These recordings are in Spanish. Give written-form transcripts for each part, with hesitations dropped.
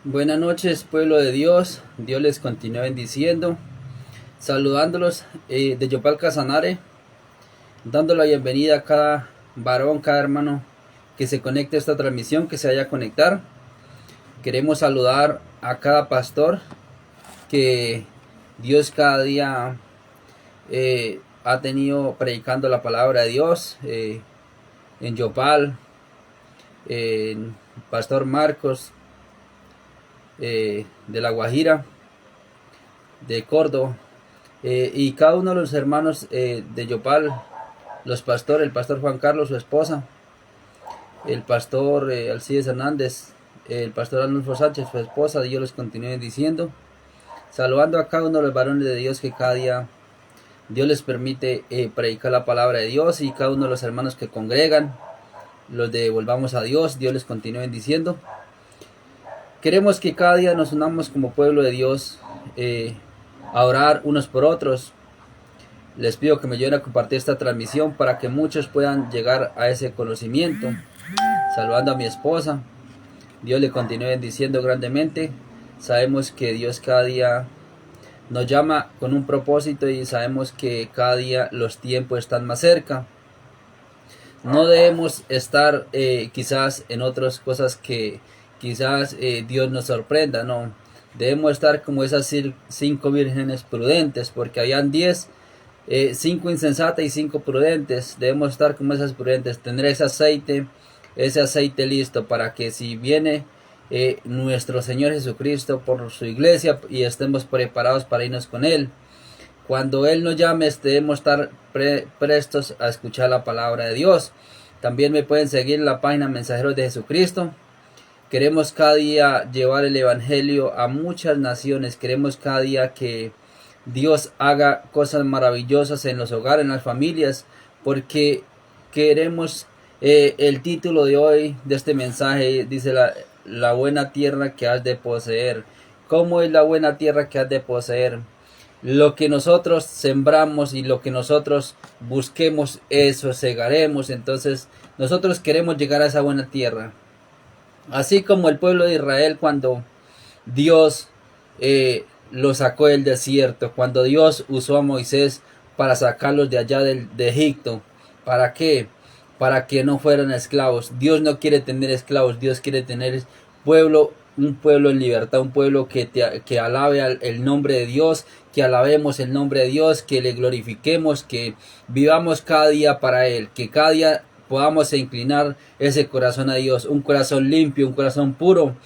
Buenas noches, pueblo de Dios. Dios les continúe bendiciendo. Saludándolos de Yopal Casanare, dando la bienvenida a cada varón, cada hermano que se conecte a esta transmisión, que se vaya a conectar. Queremos saludar a cada pastor que Dios cada día ha tenido predicando la palabra de Dios en Yopal, en Pastor Marcos de La Guajira, de Córdoba, y cada uno de los hermanos de Yopal, los pastores, el pastor Juan Carlos, su esposa, el pastor Alcides Hernández, el pastor Arnulfo Sánchez, su esposa. Dios los continúe diciendo, saludando a cada uno de los varones de Dios que cada día Dios les permite predicar la palabra de Dios, y cada uno de los hermanos que congregan, los devolvamos a Dios. Dios les continúe diciendo. Queremos que cada día nos unamos como pueblo de Dios a orar unos por otros. Les pido que me ayuden a compartir esta transmisión para que muchos puedan llegar a ese conocimiento. Saludando a mi esposa. Dios le continúe bendiciendo grandemente. Sabemos que Dios cada día nos llama con un propósito, y sabemos que cada día los tiempos están más cerca. No debemos estar quizás en otras cosas que quizás Dios nos sorprenda, no. Debemos estar como esas 5 vírgenes prudentes, porque habían 10, 5 insensatas y 5 prudentes. Debemos estar como esas prudentes, tener ese aceite listo para que si viene nuestro Señor Jesucristo por su iglesia, y estemos preparados para irnos con Él. Cuando Él nos llame, debemos estar prestos a escuchar la palabra de Dios. También me pueden seguir en la página Mensajeros de Jesucristo. Queremos cada día llevar el evangelio a muchas naciones. Queremos cada día que Dios haga cosas maravillosas en los hogares, en las familias, porque queremos, el título de hoy de este mensaje dice la buena tierra que has de poseer. ¿Cómo es la buena tierra que has de poseer? Lo que nosotros sembramos y lo que nosotros busquemos, eso segaremos. Entonces nosotros queremos llegar a esa buena tierra. Así como el pueblo de Israel, cuando Dios lo sacó del desierto, cuando Dios usó a Moisés para sacarlos de allá de Egipto. ¿Para qué? Para que no fueran esclavos. Dios no quiere tener esclavos. Dios quiere tener un pueblo en libertad, un pueblo que alabe el nombre de Dios, que alabemos el nombre de Dios, que le glorifiquemos, que vivamos cada día para Él, que cada día podamos inclinar ese corazón a Dios, un corazón limpio, un corazón puro.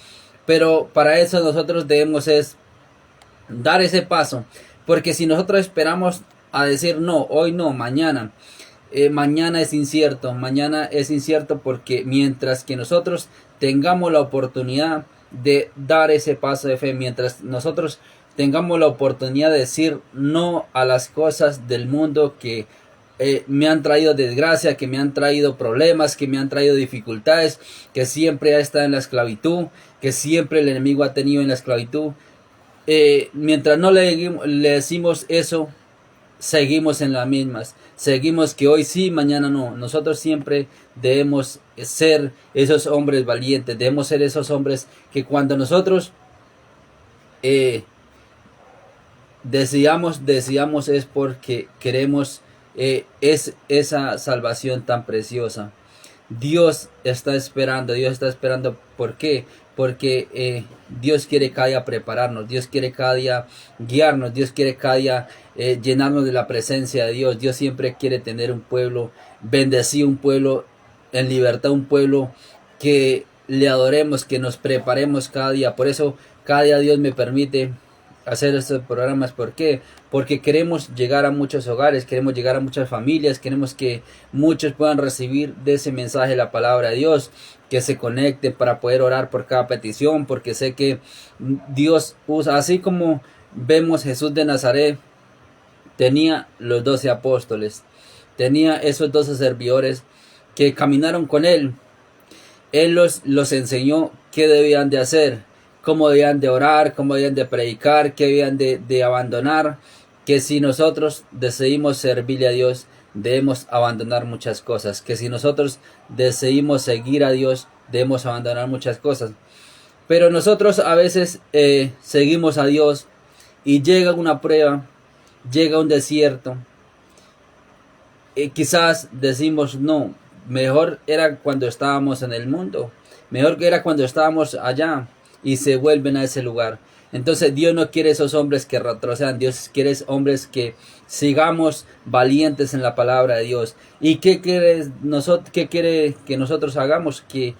Pero para eso nosotros debemos es dar ese paso, porque si nosotros esperamos a decir no, hoy no, mañana, mañana es incierto, porque mientras que nosotros tengamos la oportunidad de dar ese paso de fe, mientras nosotros tengamos la oportunidad de decir no a las cosas del mundo que me han traído desgracia, que me han traído problemas, que me han traído dificultades, que siempre ha estado en la esclavitud, que siempre el enemigo ha tenido en la esclavitud. Mientras no le decimos eso, seguimos en las mismas. Seguimos que hoy sí, mañana no. Nosotros siempre debemos ser esos hombres valientes. Debemos ser esos hombres que cuando nosotros deseamos es porque queremos es esa salvación tan preciosa. Dios está esperando. ¿Por qué? Porque Dios quiere cada día prepararnos, Dios quiere cada día guiarnos, Dios quiere cada día llenarnos de la presencia de Dios. Dios siempre quiere tener un pueblo bendecido, un pueblo en libertad, un pueblo que le adoremos, que nos preparemos cada día. Por eso cada día Dios me permite hacer estos programas. ¿Por qué? Porque queremos llegar a muchos hogares, queremos llegar a muchas familias, queremos que muchos puedan recibir de ese mensaje la palabra de Dios, que se conecten para poder orar por cada petición, porque sé que Dios usa, así como vemos Jesús de Nazaret tenía los 12 apóstoles, tenía esos 12 servidores que caminaron con él. Él los enseñó qué debían de hacer, cómo debían de orar, cómo debían de predicar, qué debían de abandonar. Que si nosotros decidimos servirle a Dios, debemos abandonar muchas cosas. Que si nosotros decidimos seguir a Dios, debemos abandonar muchas cosas. Pero nosotros a veces seguimos a Dios y llega una prueba, llega un desierto. Quizás decimos, no, mejor era cuando estábamos en el mundo, mejor que era cuando estábamos allá, y se vuelven a ese lugar. Entonces Dios no quiere esos hombres que retrocedan, Dios quiere hombres que sigamos valientes en la palabra de Dios. ¿Y qué quiere que nosotros hagamos? Que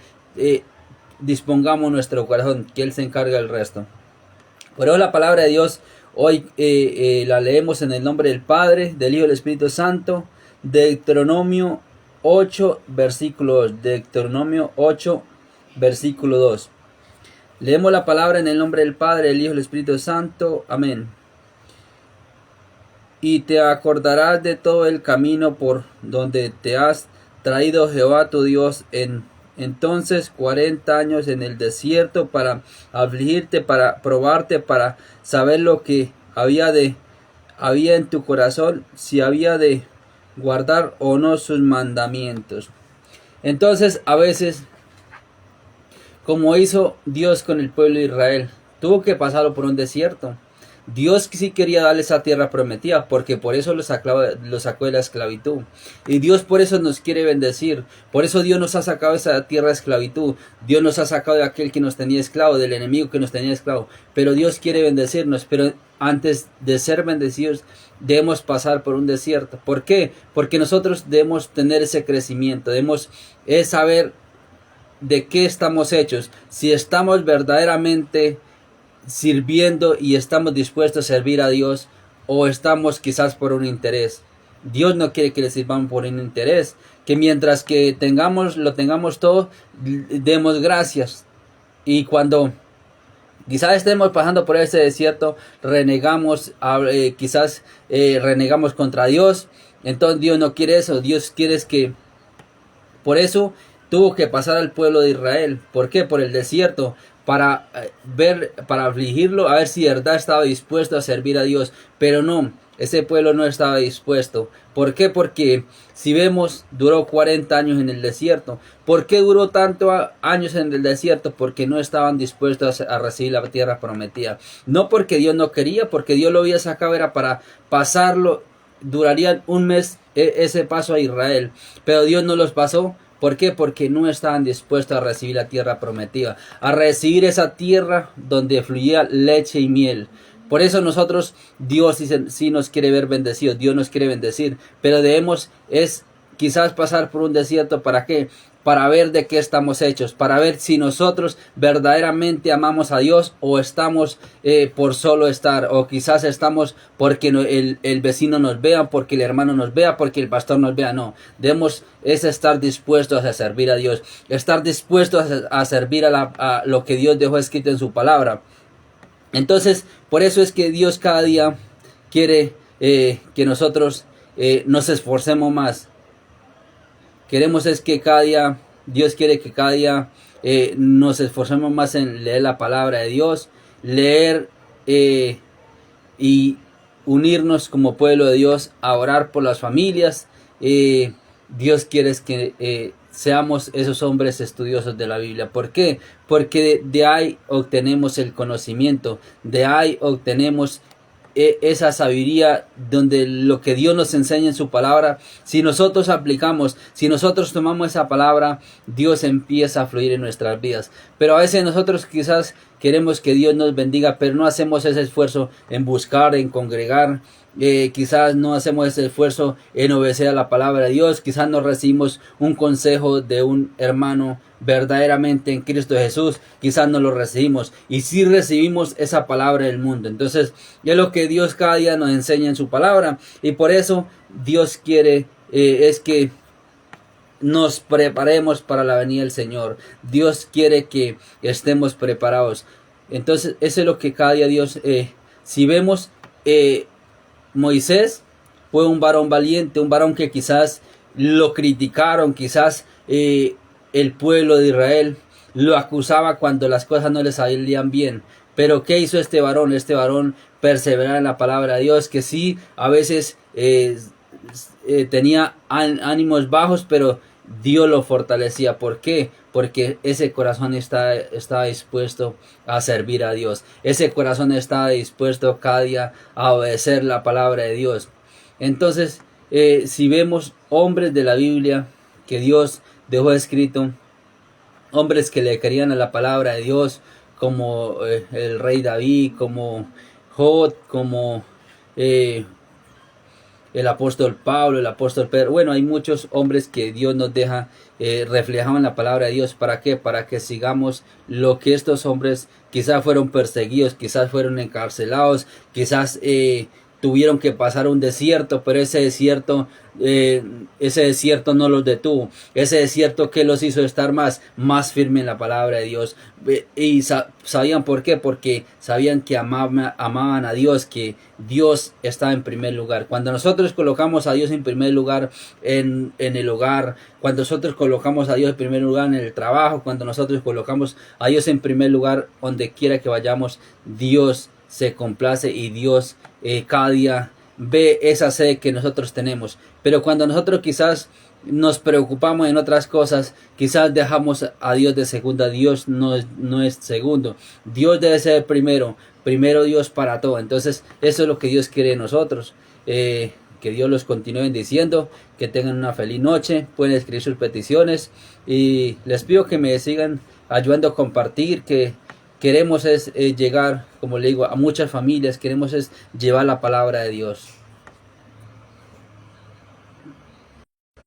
dispongamos nuestro corazón, que Él se encargue del resto. Pero la palabra de Dios hoy la leemos en el nombre del Padre, del Hijo y del Espíritu Santo. Deuteronomio 8, versículo 2. Deuteronomio 8, versículo 2. Leemos la palabra en el nombre del Padre, del Hijo y del Espíritu Santo. Amén. Y te acordarás de todo el camino por donde te has traído Jehová tu Dios entonces 40 años en el desierto para afligirte, para probarte, para saber lo que había en tu corazón, si había de guardar o no sus mandamientos. Entonces, a veces, como hizo Dios con el pueblo de Israel, tuvo que pasarlo por un desierto. Dios sí quería darle esa tierra prometida, porque por eso lo sacó de la esclavitud. Y Dios por eso nos quiere bendecir. Por eso Dios nos ha sacado de esa tierra de esclavitud. Dios nos ha sacado de aquel que nos tenía esclavo, del enemigo que nos tenía esclavo. Pero Dios quiere bendecirnos. Pero antes de ser bendecidos, debemos pasar por un desierto. ¿Por qué? Porque nosotros debemos tener ese crecimiento. Debemos saber de qué estamos hechos. Si estamos verdaderamente sirviendo y estamos dispuestos a servir a Dios, o estamos quizás por un interés. Dios no quiere que le sirvamos por un interés, que mientras que lo tengamos todo, demos gracias. Y cuando quizás estemos pasando por ese desierto, renegamos contra Dios. Entonces Dios no quiere eso. Dios quiere que, por eso tuvo que pasar al pueblo de Israel. ¿Por qué? Por el desierto, para afligirlo, a ver si de verdad estaba dispuesto a servir a Dios. Pero no, ese pueblo no estaba dispuesto. ¿Por qué? Porque si vemos, duró 40 años en el desierto. ¿Por qué duró tantos años en el desierto? Porque no estaban dispuestos a recibir la tierra prometida. No porque Dios no quería, porque Dios lo había sacado, era para pasarlo. Duraría un mes ese paso a Israel, pero Dios no los pasó. ¿Por qué? Porque no estaban dispuestos a recibir la tierra prometida, a recibir esa tierra donde fluía leche y miel. Por eso nosotros, Dios sí nos quiere ver bendecidos, Dios nos quiere bendecir, pero debemos quizás pasar por un desierto. ¿Para qué? Para ver de qué estamos hechos, para ver si nosotros verdaderamente amamos a Dios, o estamos por solo estar, o quizás estamos porque el vecino nos vea, porque el hermano nos vea, porque el pastor nos vea. No, debemos estar dispuestos a servir a Dios, estar dispuestos a servir a lo que Dios dejó escrito en su palabra. Entonces, por eso es que Dios cada día quiere que nosotros nos esforcemos más. Queremos que cada día, Dios quiere que cada día nos esforcemos más en leer la palabra de Dios, leer y unirnos como pueblo de Dios a orar por las familias. Dios quiere que seamos esos hombres estudiosos de la Biblia. ¿Por qué? Porque de ahí obtenemos el conocimiento, de ahí obtenemos esa sabiduría, donde lo que Dios nos enseña en su palabra, si nosotros aplicamos, si nosotros tomamos esa palabra, Dios empieza a fluir en nuestras vidas. Pero a veces nosotros quizás queremos que Dios nos bendiga, pero no hacemos ese esfuerzo en buscar, en congregar. Quizás no hacemos ese esfuerzo en obedecer a la palabra de Dios. Quizás no recibimos un consejo de un hermano verdaderamente en Cristo Jesús. Quizás no lo recibimos, y si recibimos esa palabra del mundo. Entonces es lo que Dios cada día nos enseña en su palabra, y por eso Dios quiere es que nos preparemos para la venida del Señor. Dios quiere que estemos preparados. Entonces eso es lo que cada día Dios, si vemos, Moisés fue un varón valiente, un varón que quizás lo criticaron, quizás el pueblo de Israel lo acusaba cuando las cosas no les salían bien. Pero ¿qué hizo este varón? Este varón perseveraba en la palabra de Dios, que sí, a veces tenía ánimos bajos, pero Dios lo fortalecía. ¿Por qué? Porque ese corazón está dispuesto a servir a Dios. Ese corazón está dispuesto cada día a obedecer la palabra de Dios. Entonces, si vemos hombres de la Biblia que Dios dejó escrito, hombres que le querían a la palabra de Dios, como el rey David, como Job, como el apóstol Pablo, el apóstol Pedro. Bueno, hay muchos hombres que Dios nos deja reflejados en la palabra de Dios. ¿Para qué? Para que sigamos lo que estos hombres quizás fueron perseguidos, quizás fueron encarcelados, quizás tuvieron que pasar un desierto, pero ese desierto no los detuvo. Ese desierto que los hizo estar más firme en la palabra de Dios. Y sabían por qué, porque sabían que amaban a Dios, que Dios está en primer lugar. Cuando nosotros colocamos a Dios en primer lugar en el hogar, cuando nosotros colocamos a Dios en primer lugar en el trabajo, cuando nosotros colocamos a Dios en primer lugar donde quiera que vayamos, Dios se complace y Dios cada día ve esa sed que nosotros tenemos. Pero cuando nosotros quizás nos preocupamos en otras cosas, quizás dejamos a Dios de segunda. Dios no es segundo. Dios debe ser primero Dios para todo. Entonces eso es lo que Dios quiere de nosotros. Que Dios los continúe bendiciendo, que tengan una feliz noche, pueden escribir sus peticiones y les pido que me sigan ayudando a compartir, que queremos es llegar, como le digo, a muchas familias, queremos es llevar la palabra de Dios.